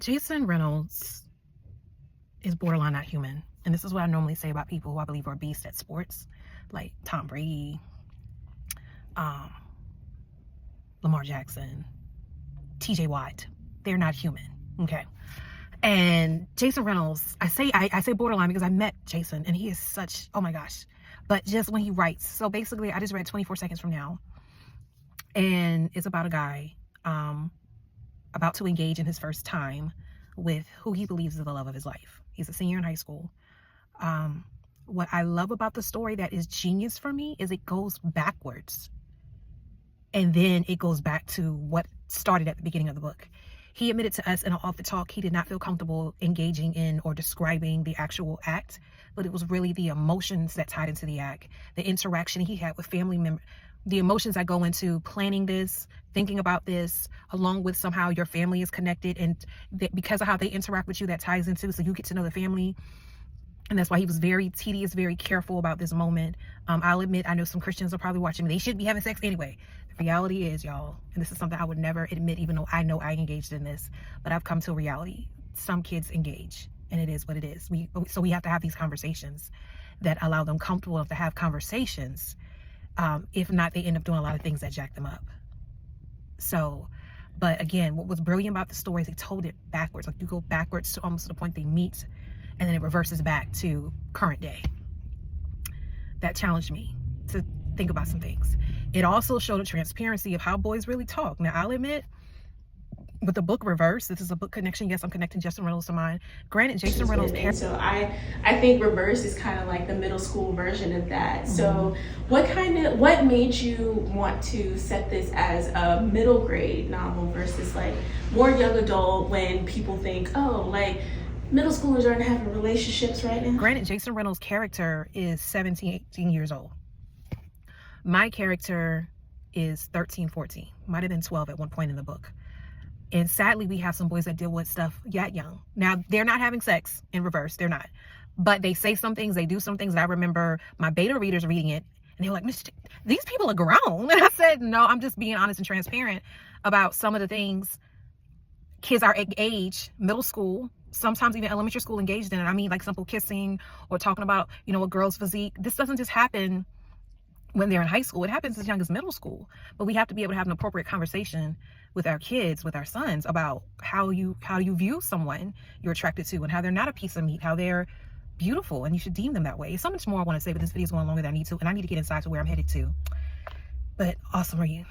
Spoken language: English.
Jason Reynolds is borderline not human. And this is what I normally say about people who I believe are beasts at sports, like Tom Brady, Lamar Jackson, TJ Watt. They're not human. Okay. And Jason Reynolds, I say borderline because I met Jason and he is such, oh my gosh. But just when he writes, so basically I just read 24 Seconds From Now, and it's about a guy about to engage in his first time with who he believes is the love of his life. He's a senior in high school. What I love about the story that is genius for me is it goes backwards. And then it goes back to what started at the beginning of the book. He admitted to us in an off the talk he did not feel comfortable engaging in or describing the actual act, but it was really the emotions that tied into the act, the interaction he had with family members, the emotions that go into planning this, thinking about this, along with somehow your family is connected, and because of how they interact with you, that ties into, so you get to know the family. And that's why he was very tedious, very careful about this moment. I'll admit, I know some Christians are probably watching me. They shouldn't be having sex anyway. The reality is, y'all, and this is something I would never admit, even though I know I engaged in this, but I've come to a reality. Some kids engage, and it is what it is. So we have to have these conversations that allow them comfortable enough to have conversations. If not, they end up doing a lot of things that jack them up. So, but again, what was brilliant about the story is they told it backwards. Like you go backwards to almost to the point they meet, and then it reverses back to current day. That challenged me to think about some things. It also showed a transparency of how boys really talk. Now, I'll admit, with the book Reverse, this is a book connection. Yes, I'm connecting Jason Reynolds to mine. Granted, Jason Reynolds. So I think Reverse is kind of like the middle school version of that. So what made you want to set this as a middle grade novel versus like more young adult, when people think, oh, like middle schoolers aren't having relationships right now? Granted, Jason Reynolds' character is 17, 18 years old. My character is 13, 14. Might have been 12 at one point in the book. And sadly, we have some boys that deal with stuff that young. Now, they're not having sex in Reverse. They're not. But they say some things, they do some things. I remember my beta readers reading it, and they were like, these people are grown. And I said, no, I'm just being honest and transparent about some of the things kids our age, middle school, sometimes even elementary school, engaged in. And I mean, like simple kissing or talking about, a girl's physique. This doesn't just happen when they're in high school. It happens as young as middle school. But we have to be able to have an appropriate conversation with our kids, with our sons, about how you view someone you're attracted to, and how they're not a piece of meat, how they're beautiful, and you should deem them that way. There's so much more I want to say, but this video is going longer than I need to, and I need to get inside to where I'm headed to. But awesome, Rian.